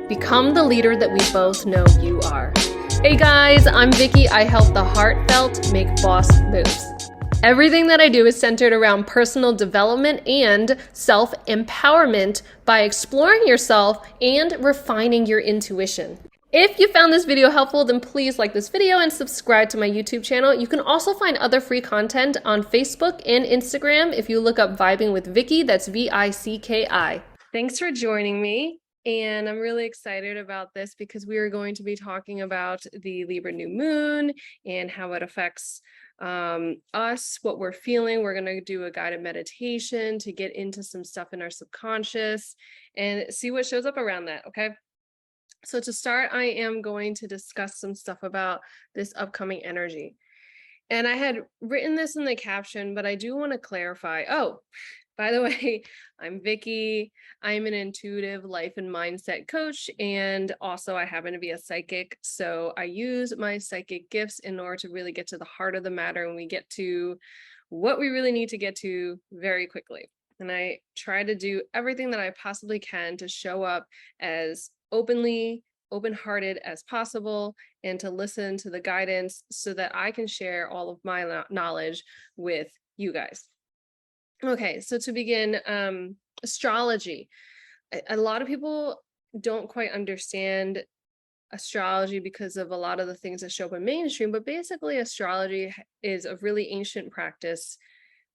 Become the leader that we both know you are. Hey guys, I'm Vicky. I help the heartfelt make boss moves. Everything that I do is centered around personal development and self-empowerment by exploring yourself and refining your intuition. If you found this video helpful, then please like this video and subscribe to my YouTube channel. You can also find other free content on Facebook and Instagram if you look up Vibing with Vicky, that's V-I-C-K-I. Thanks for joining me. And I'm really excited about this because we are going to be talking about the Libra New Moon and how it affects us, what we're feeling. We're going to do a guided meditation to get into some stuff in our subconscious and see what shows up around that, okay? So to start, I am going to discuss some stuff about this upcoming energy. And I had written this in the caption, but I do want to clarify. Oh, by the way, I'm Vicky. I'm an intuitive life and mindset coach, and also I happen to be a psychic. So I use my psychic gifts in order to really get to the heart of the matter, and we get to what we really need to get to very quickly. And I try to do everything that I possibly can to show up as open-hearted as possible and to listen to the guidance so that I can share all of my knowledge with you guys. Okay, so to begin, astrology. A lot of people don't quite understand astrology because of a lot of the things that show up in mainstream, but basically astrology is a really ancient practice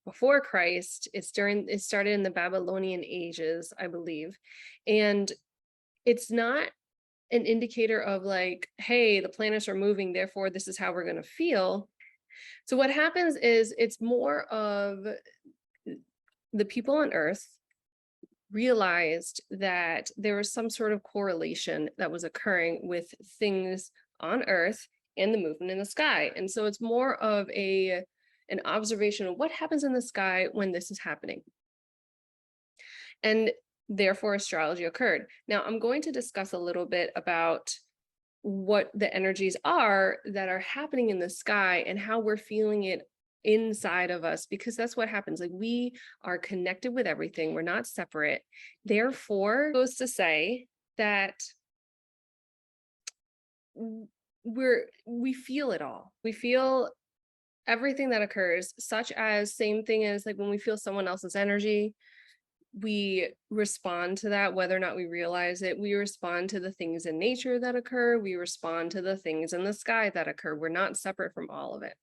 before Christ. It started in the Babylonian ages, I believe. And it's not an indicator of like, hey, the planets are moving, therefore this is how we're going to feel. So what happens is it's more of the people on Earth realized that there was some sort of correlation that was occurring with things on Earth and the movement in the sky. And so it's more of an observation of what happens in the sky when this is happening. And therefore astrology occurred. Now I'm going to discuss a little bit about what the energies are that are happening in the sky and how we're feeling it inside of us, because that's what happens. Like, we are connected with everything. We're not separate. Therefore, it goes to say that we feel it all. We feel everything that occurs, such as same thing as like when we feel someone else's energy, we respond to that, whether or not we realize it. We respond to the things in nature that occur. We respond to the things in the sky that occur. We're not separate from all of it.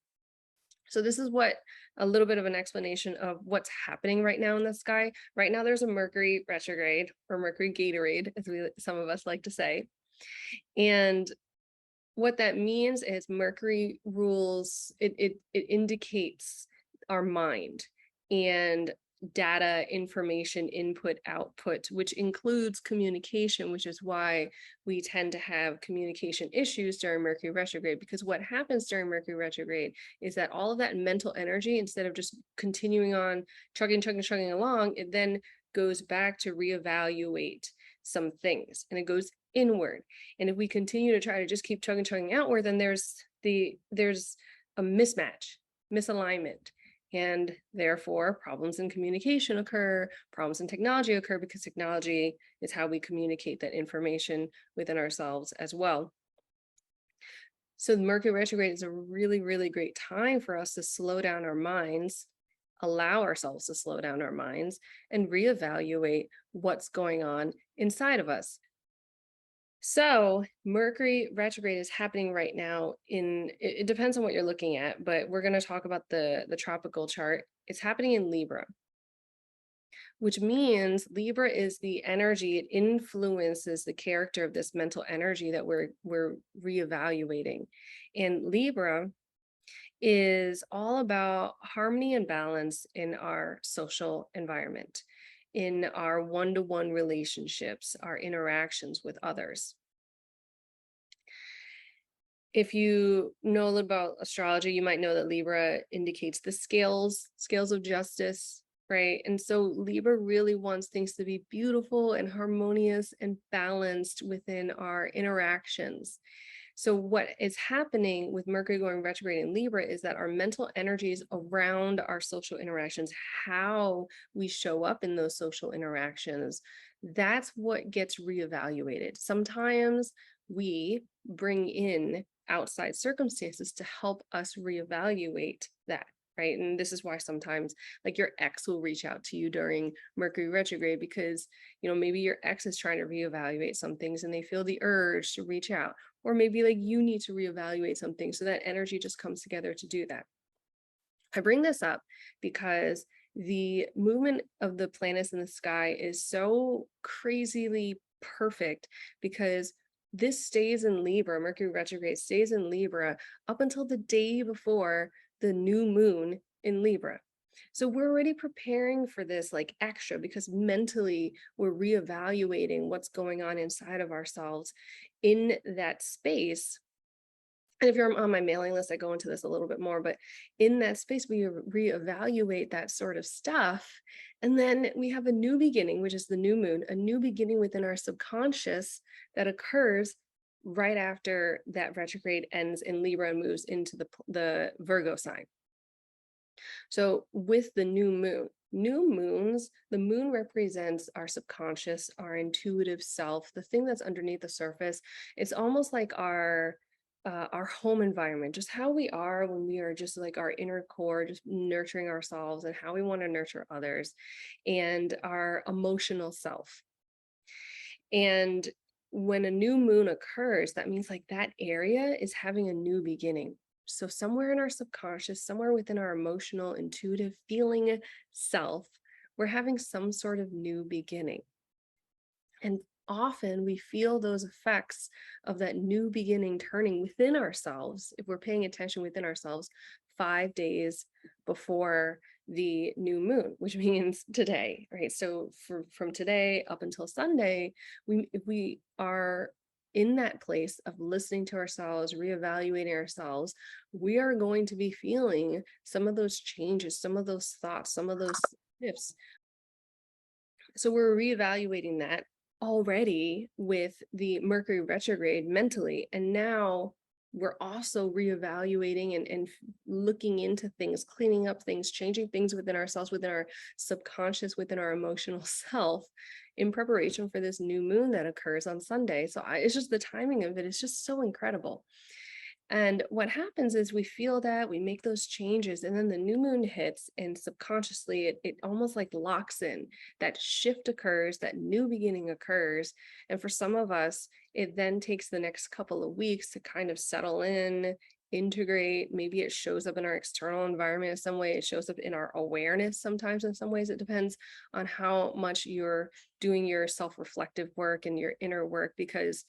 So this is what a little bit of an explanation of what's happening right now in the sky. Right now, there's a Mercury retrograde, or Mercury Gatorade, as some of us like to say. And what that means is Mercury rules, it indicates our mind and data, information, input, output, which includes communication, which is why we tend to have communication issues during Mercury retrograde. Because what happens during Mercury retrograde is that all of that mental energy, instead of just continuing on chugging along, it then goes back to reevaluate some things, and it goes inward. And if we continue to try to just keep chugging outward, then there's a misalignment. And therefore, problems in communication occur, problems in technology occur, because technology is how we communicate that information within ourselves as well. So the Mercury retrograde is a really, really great time for us to slow down our minds, allow ourselves to slow down our minds, and reevaluate what's going on inside of us. So Mercury retrograde is happening right now it depends on what you're looking at, but we're going to talk about the tropical chart. It's happening in Libra, which means Libra is the energy. It influences the character of this mental energy that we're reevaluating. And Libra is all about harmony and balance in our social environment, in our one-to-one relationships, our interactions with others. If you know a little about astrology, you might know that Libra indicates the scales of justice, right? And so Libra really wants things to be beautiful and harmonious and balanced within our interactions. So what is happening with Mercury going retrograde in Libra is that our mental energies around our social interactions, how we show up in those social interactions, that's what gets reevaluated. Sometimes we bring in outside circumstances to help us reevaluate that. Right. And this is why sometimes like your ex will reach out to you during Mercury retrograde because, maybe your ex is trying to reevaluate some things and they feel the urge to reach out. Or maybe like you need to reevaluate something. So that energy just comes together to do that. I bring this up because the movement of the planets in the sky is so crazily perfect because this stays in Libra, Mercury retrograde stays in Libra up until the day before the new moon in Libra. So we're already preparing for this like extra because mentally we're reevaluating what's going on inside of ourselves in that space. And if you're on my mailing list, I go into this a little bit more, but in that space, we reevaluate that sort of stuff. And then we have a new beginning, which is the new moon, a new beginning within our subconscious that occurs right after that retrograde ends in Libra and moves into the Virgo sign. So with the new moons, the moon represents our subconscious, our intuitive self, the thing that's underneath the surface. It's almost like our home environment, just how we are when we are just like our inner core, just nurturing ourselves and how we want to nurture others, and our emotional self. And when a new moon occurs, that means like that area is having a new beginning. So somewhere in our subconscious, somewhere within our emotional, intuitive, feeling self, we're having some sort of new beginning. And often we feel those effects of that new beginning turning within ourselves, if we're paying attention within ourselves, 5 days before the new moon, which means today, right? So from today up until Sunday, if we are in that place of listening to ourselves, reevaluating ourselves, we are going to be feeling some of those changes, some of those thoughts, some of those shifts. So we're reevaluating that already with the Mercury retrograde mentally. And now we're also reevaluating and looking into things, cleaning up things, changing things within ourselves, within our subconscious, within our emotional self in preparation for this new moon that occurs on Sunday. So it's just the timing of it is just so incredible. And what happens is we feel that, we make those changes, and then the new moon hits, and subconsciously it almost like locks in. That shift occurs, that new beginning occurs. And for some of us, it then takes the next couple of weeks to kind of settle in, integrate. Maybe it shows up in our external environment in some way, it shows up in our awareness sometimes in some ways. It depends on how much you're doing your self-reflective work and your inner work, because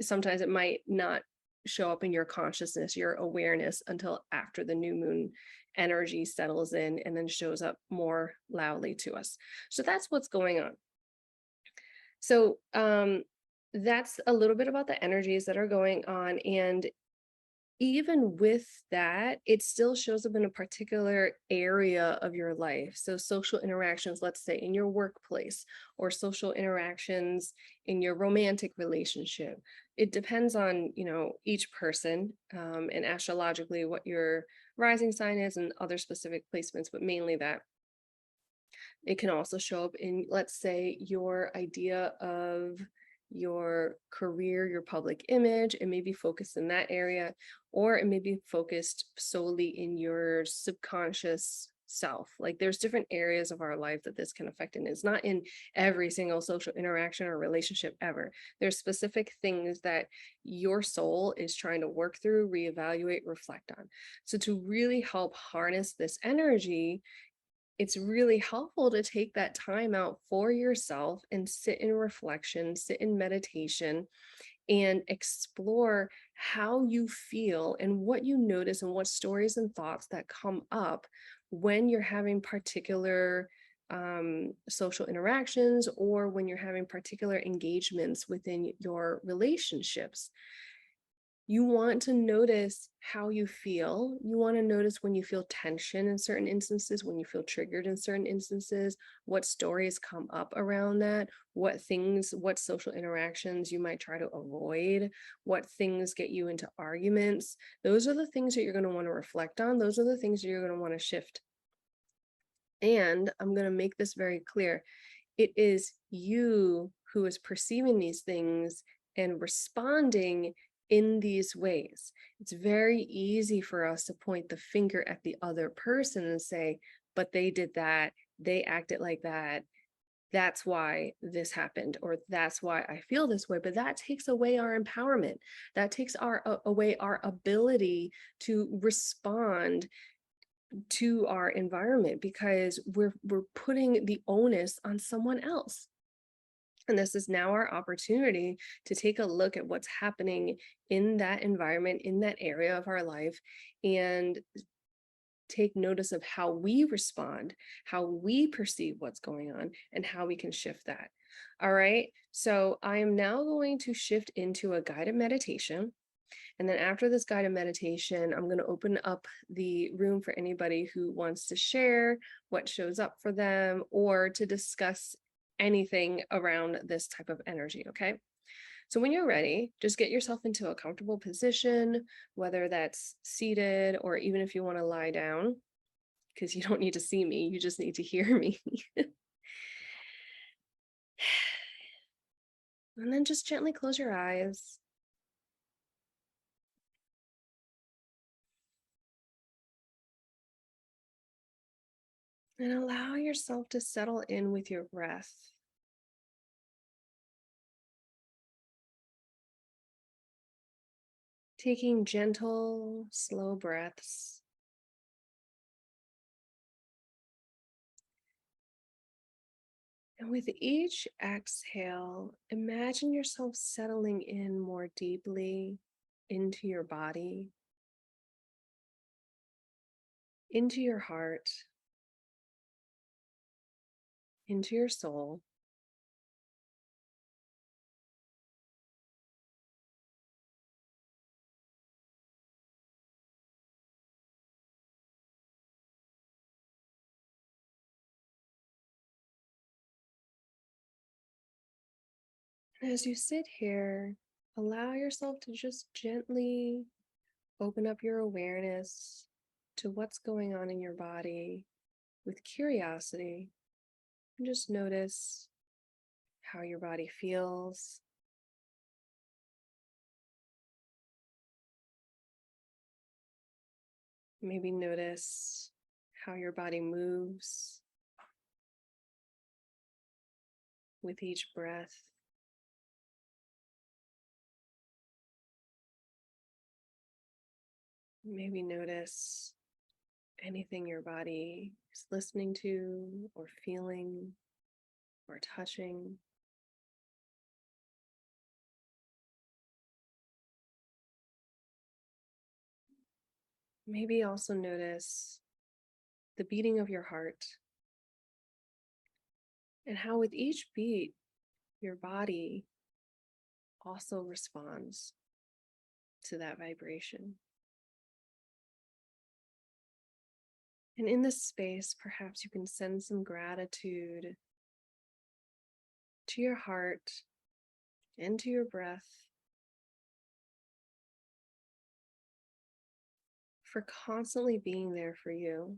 sometimes it might not show up in your consciousness, your awareness, until after the new moon energy settles in and then shows up more loudly to us. So that's what's going on. So that's a little bit about the energies that are going on. And even with that, it still shows up in a particular area of your life. So social interactions, let's say in your workplace, or social interactions in your romantic relationship. It depends on, each person, and astrologically what your rising sign is and other specific placements, but mainly that. It can also show up in, let's say, your idea of your career, your public image. It may be focused in that area, or it may be focused solely in your subconscious self. Like there's different areas of our life that this can affect, and it's not in every single social interaction or relationship ever. There's specific things that your soul is trying to work through, reevaluate, reflect on. So to really help harness this energy, it's really helpful to take that time out for yourself and sit in reflection, sit in meditation, and explore how you feel and what you notice and what stories and thoughts that come up when you're having particular social interactions, or when you're having particular engagements within your relationships. You want to notice how you feel. You want to notice when you feel tension in certain instances, when you feel triggered in certain instances, what stories come up around that, what social interactions you might try to avoid, what things get you into arguments. Those are the things that you're going to want to reflect on. Those are the things that you're going to want to shift. And I'm going to make this very clear. It is you who is perceiving these things and responding in these ways. It's very easy for us to point the finger at the other person and say, but they did that, they acted like that, that's why this happened, or that's why I feel this way. But that takes away our empowerment. That takes away our ability to respond to our environment, because we're putting the onus on someone else. And this is now our opportunity to take a look at what's happening in that environment, in that area of our life, and take notice of how we respond, how we perceive what's going on, and how we can shift that. All right, so I am now going to shift into a guided meditation. And then after this guided meditation, I'm going to open up the room for anybody who wants to share what shows up for them or to discuss anything around this type of energy, okay? So when you're ready, just get yourself into a comfortable position, whether that's seated or even if you want to lie down, because you don't need to see me, you just need to hear me. And then just gently close your eyes. And allow yourself to settle in with your breath. Taking gentle, slow breaths. And with each exhale, imagine yourself settling in more deeply into your body, into your heart, into your soul. And as you sit here, allow yourself to just gently open up your awareness to what's going on in your body with curiosity. And just notice how your body feels. Maybe notice how your body moves with each breath. Maybe notice anything your body is listening to or feeling or touching. Maybe also notice the beating of your heart and how with each beat, your body also responds to that vibration. And in this space, perhaps you can send some gratitude to your heart and to your breath for constantly being there for you,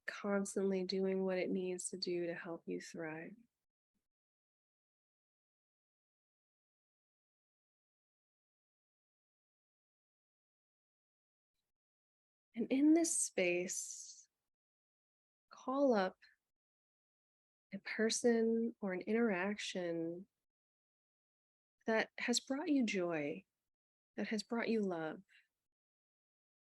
constantly doing what it needs to do to help you thrive. And in this space, call up a person or an interaction that has brought you joy, that has brought you love.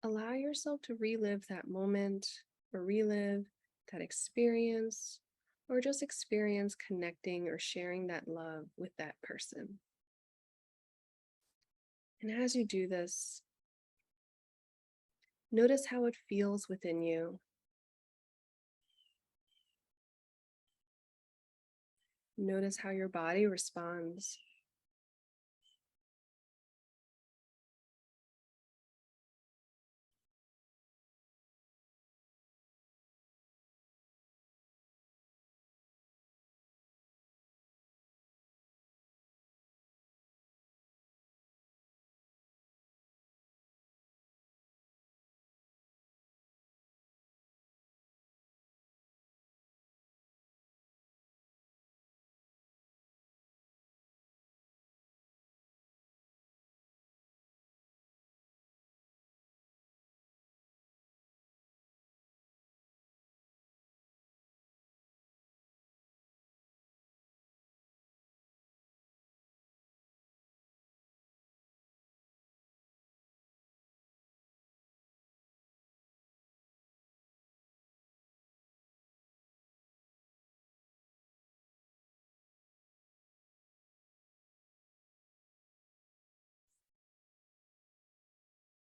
Allow yourself to relive that moment or relive that experience, or just experience connecting or sharing that love with that person. And as you do this, notice how it feels within you. Notice how your body responds.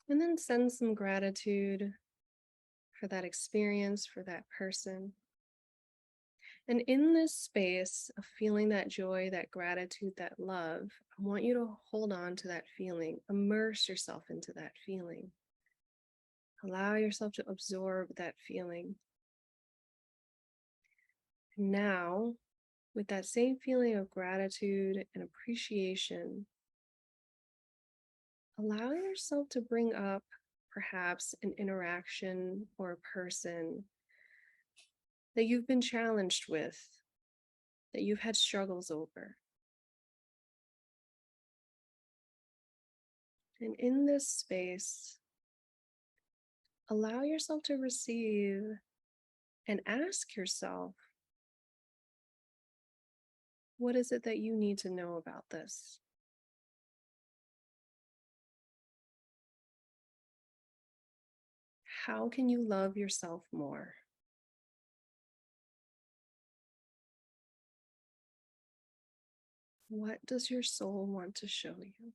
And then send some gratitude for that experience, for that person. And in this space of feeling that joy, that gratitude, that love, I want you to hold on to that feeling, immerse yourself into that feeling. Allow yourself to absorb that feeling. Now, with that same feeling of gratitude and appreciation, allow yourself to bring up perhaps an interaction or a person that you've been challenged with, that you've had struggles over. And in this space, allow yourself to receive and ask yourself, what is it that you need to know about this? How can you love yourself more? What does your soul want to show you?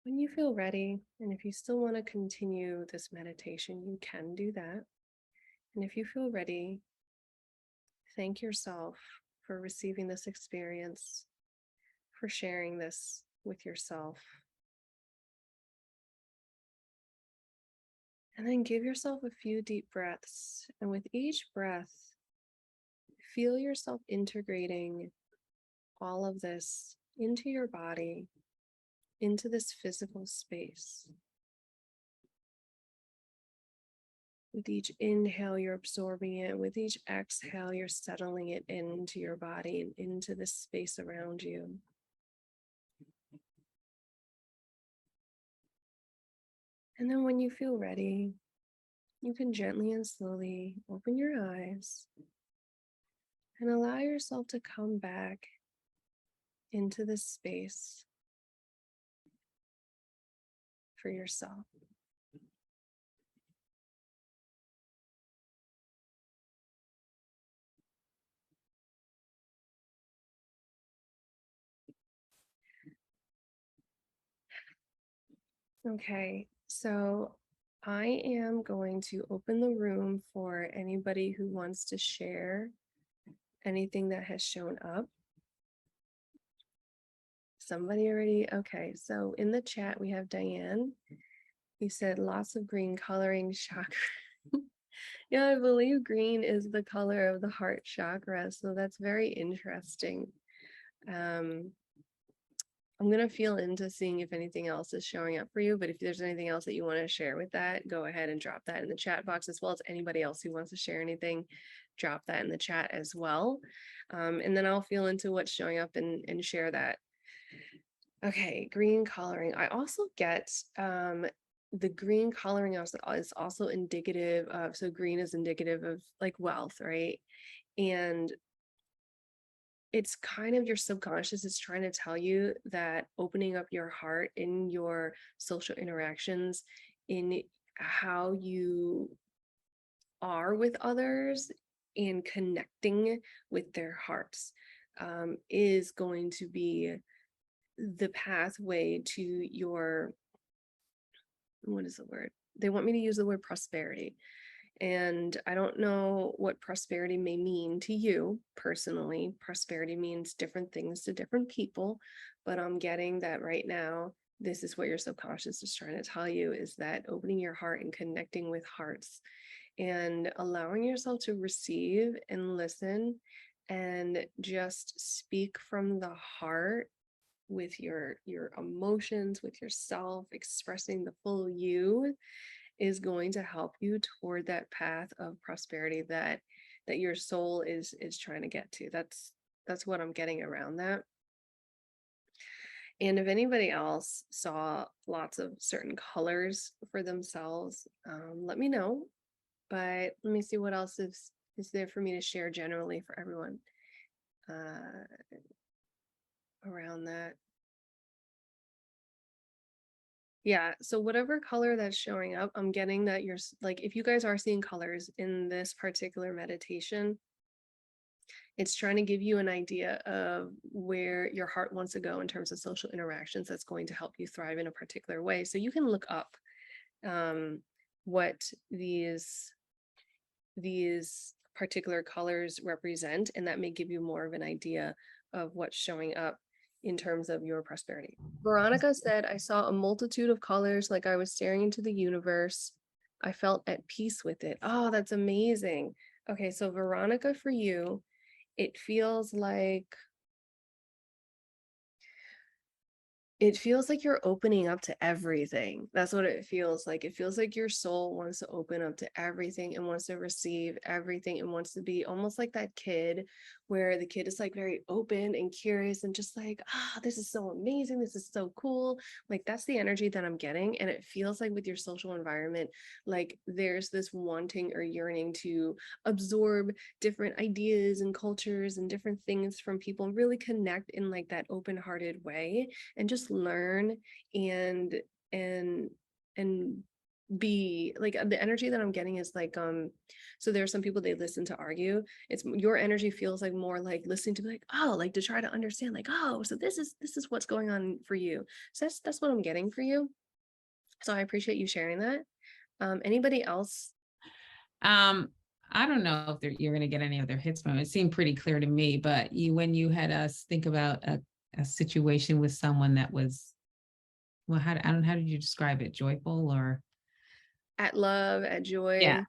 When you feel ready, and if you still want to continue this meditation, you can do that. And if you feel ready, thank yourself for receiving this experience, for sharing this with yourself. And then give yourself a few deep breaths. And with each breath, feel yourself integrating all of this into your body, into this physical space. With each inhale, you're absorbing it. With each exhale, you're settling it into your body and into the space around you. And then when you feel ready, you can gently and slowly open your eyes and allow yourself to come back into this space for yourself. Okay, so I am going to open the room for anybody who wants to share anything that has shown up. Somebody already, okay, so in the chat we have Diane. You said lots of green coloring chakra. Yeah, I believe green is the color of the heart chakra, so that's very interesting. I'm going to feel into seeing if anything else is showing up for you, but if there's anything else that you want to share with that, go ahead and drop that in the chat box, as well as anybody else who wants to share anything, drop that in the chat as well. And then I'll feel into what's showing up and share that. Okay, green coloring. I also get the green coloring is also indicative of, so green is indicative of like wealth, right? And it's kind of your subconscious is trying to tell you that opening up your heart in your social interactions, in how you are with others and connecting with their hearts, is going to be the pathway to your, what is the word? They want me to use the word prosperity. And I don't know what prosperity may mean to you personally. Prosperity means different things to different people, but I'm getting that right now, this is what your subconscious is trying to tell you, is that opening your heart and connecting with hearts and allowing yourself to receive and listen and just speak from the heart with your emotions, with yourself, expressing the full you is going to help you toward that path of prosperity that your soul is trying to get to. That's what I'm getting around that. And if anybody else saw lots of certain colors for themselves, let me know. But let me see what else is there for me to share generally for everyone around that. Yeah, so whatever color that's showing up, I'm getting that you're like, if you guys are seeing colors in this particular meditation, it's trying to give you an idea of where your heart wants to go in terms of social interactions that's going to help you thrive in a particular way. So you can look up what these particular colors represent, and that may give you more of an idea of what's showing up in terms of your prosperity. Veronica said, I saw a multitude of colors like I was staring into the universe. I felt at peace with it. Oh, that's amazing. Okay, so Veronica, for you, it feels like you're opening up to everything. That's what it feels like. It feels like your soul wants to open up to everything and wants to receive everything and wants to be almost like that kid where the kid is like very open and curious and just like, this is so amazing. This is so cool. Like that's the energy that I'm getting. And it feels like with your social environment, like there's this wanting or yearning to absorb different ideas and cultures and different things from people and really connect in like that open-hearted way and just learn and and and be like the energy that I'm getting is like so there are some people they listen to argue. It's your energy feels like more like listening to be like, oh, like to try to understand like, oh, so this is what's going on for you. So that's what I'm getting for you. So I appreciate you sharing that. Anybody else? I don't know if you're going to get any other hits from it. It seemed pretty clear to me, but when you had us think about a situation with someone that was, well, how did you describe it? Joyful or? At love, at Yeah. joy.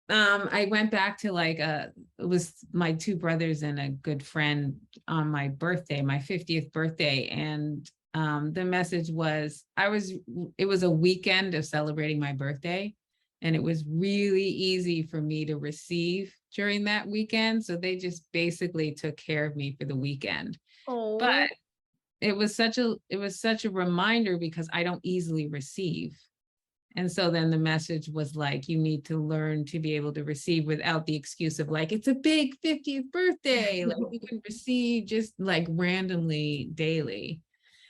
I went back to like it was my two brothers and a good friend on my birthday, my 50th birthday. And the message was it was a weekend of celebrating my birthday. And it was really easy for me to receive during that weekend. So they just basically took care of me for the weekend. But Oh, it was such a reminder because I don't easily receive. And so then the message was like, you need to learn to be able to receive without the excuse of like, it's a big 50th birthday. Like you can receive just like randomly daily.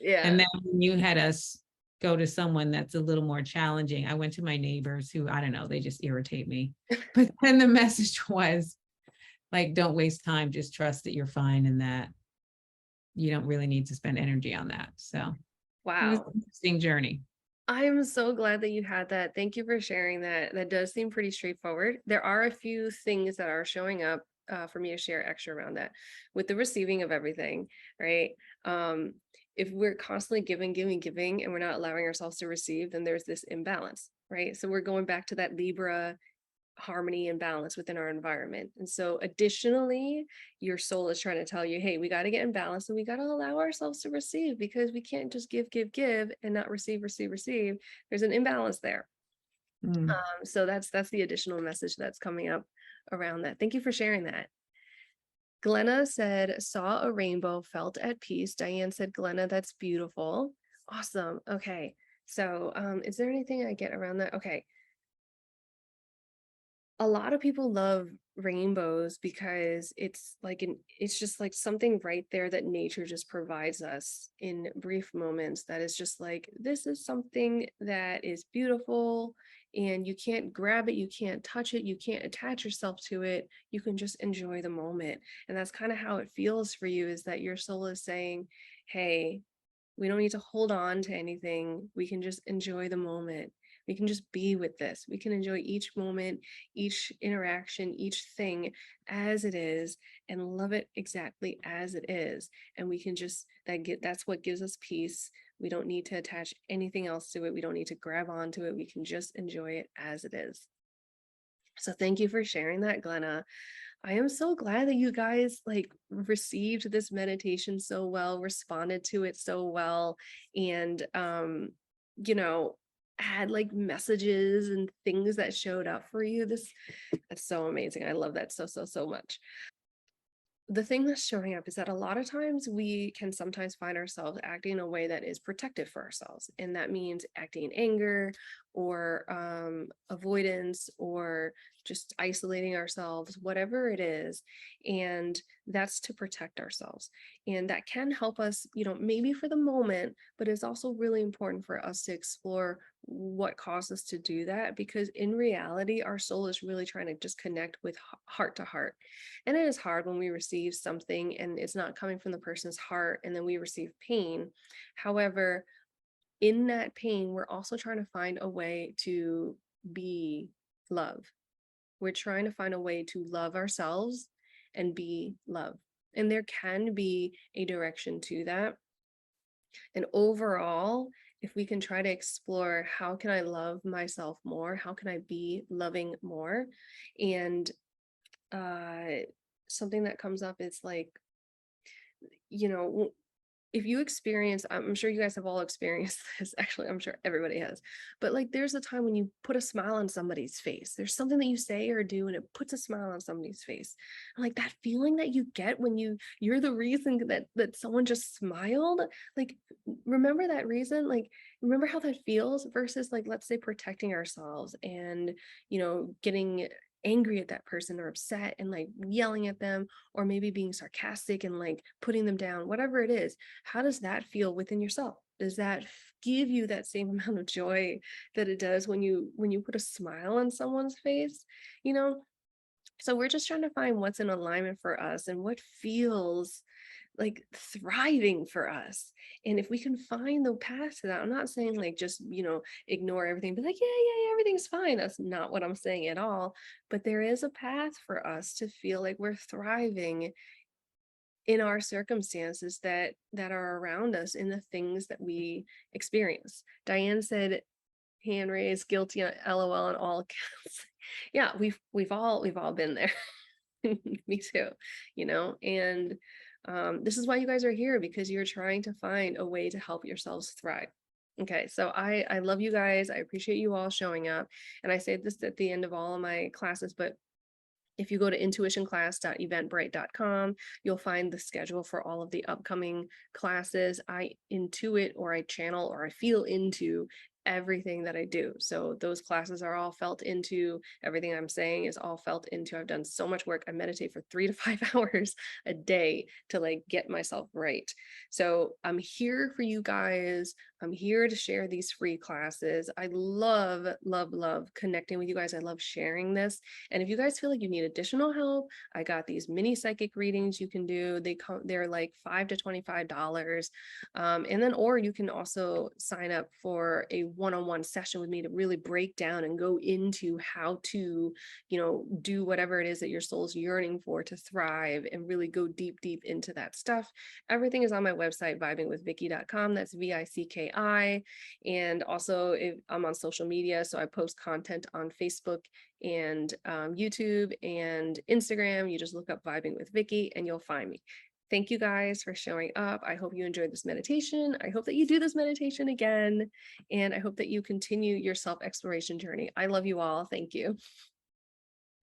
yeah. And then when you had us go to someone that's a little more challenging, I went to my neighbors who, I don't know, they just irritate me. But then the message was like, don't waste time, just trust that you're fine and that you don't really need to spend energy on that. So it was Wow. an interesting journey. I am so glad that you had that. Thank you for sharing that. That does seem pretty straightforward. There are a few things that are showing up for me to share extra around that with the receiving of everything, right? If we're constantly giving, and we're not allowing ourselves to receive, then there's this imbalance, right? So we're going back to that Libra harmony and balance within our environment. And so additionally, your soul is trying to tell you, hey, we got to get in balance and we got to allow ourselves to receive because we can't just give and not receive. There's an imbalance there. Mm. So that's the additional message that's coming up around that. Thank you for sharing that. Glenna said, saw a rainbow, felt at peace. Diane said, Glenna, that's beautiful. Awesome. Okay. So is there anything I get around that? Okay. A lot of people love rainbows because it's just like something right there that nature just provides us in brief moments that is just like, this is something that is beautiful and you can't grab it, you can't touch it, you can't attach yourself to it, you can just enjoy the moment. And that's kind of how it feels for you, is that your soul is saying, hey, We don't need to hold on to anything. We can just enjoy the moment. We can just be with this. We can enjoy each moment, each interaction, each thing as it is, and love it exactly as it is. And we can just that's what gives us peace. We don't need to attach anything else to it. We don't need to grab onto it. We can just enjoy it as it is. So thank you for sharing that, Glenna. I am so glad that you guys like received this meditation so well, responded to it so well, and you know, had like messages and things that showed up for you. That's so amazing. I love that so much. The thing that's showing up is that a lot of times we can sometimes find ourselves acting in a way that is protective for ourselves. And that means acting in anger or avoidance or just isolating ourselves, whatever it is. And that's to protect ourselves. And that can help us, maybe for the moment, but it's also really important for us to explore what caused us to do that, because in reality, our soul is really trying to just connect with heart to heart. And it is hard when we receive something and it's not coming from the person's heart and then we receive pain. However, in that pain, we're also trying to find a way to be love. We're trying to find a way to love ourselves and be love. And there can be a direction to that. And overall, if we can try to explore how can I love myself more? How can I be loving more? And something that comes up is like, you know, if you experience, I'm sure you guys have all experienced this, actually, I'm sure everybody has, but like there's a time when you put a smile on somebody's face. There's something that you say or do and it puts a smile on somebody's face. And like that feeling that you get when you're the reason that someone just smiled. Like remember that reason, like remember how that feels versus like let's say protecting ourselves and getting angry at that person or upset and like yelling at them or maybe being sarcastic and like putting them down, whatever it is. How does that feel within yourself? Does that give you that same amount of joy that it does when you put a smile on someone's face? you know so we're just trying to find what's in alignment for us and what feels like thriving for us. And if we can find the path to that, I'm not saying like just, ignore everything, but like, yeah, everything's fine. That's not what I'm saying at all. But there is a path for us to feel like we're thriving in our circumstances that are around us, in the things that we experience. Diane said, hand raised, guilty, LOL on all accounts. Yeah, we've all been there. Me too, and this is why you guys are here, because you're trying to find a way to help yourselves thrive. Okay, so I love you guys. I appreciate you all showing up. And I say this at the end of all of my classes, but if you go to intuitionclass.eventbrite.com, you'll find the schedule for all of the upcoming classes. I intuit or I channel or I feel into everything that I do. So those classes are all felt into. Everything I'm saying is all felt into. I've done so much work. I meditate for 3 to 5 hours a day to like get myself right. So I'm here for you guys. I'm here to share these free classes. I love, love, love connecting with you guys. I love sharing this. And if you guys feel like you need additional help, I got these mini psychic readings you can do. They're like $5 to $25. And then, or you can also sign up for a one-on-one session with me to really break down and go into how to, do whatever it is that your soul's yearning for to thrive, and really go deep into that stuff. Everything is on my website, vibingwithvicky.com. That's VICKI. And also I'm on social media. So I post content on Facebook and YouTube and Instagram. You just look up Vibing with Vicky and you'll find me. Thank you guys for showing up. I hope you enjoyed this meditation. I hope that you do this meditation again. And I hope that you continue your self-exploration journey. I love you all. Thank you.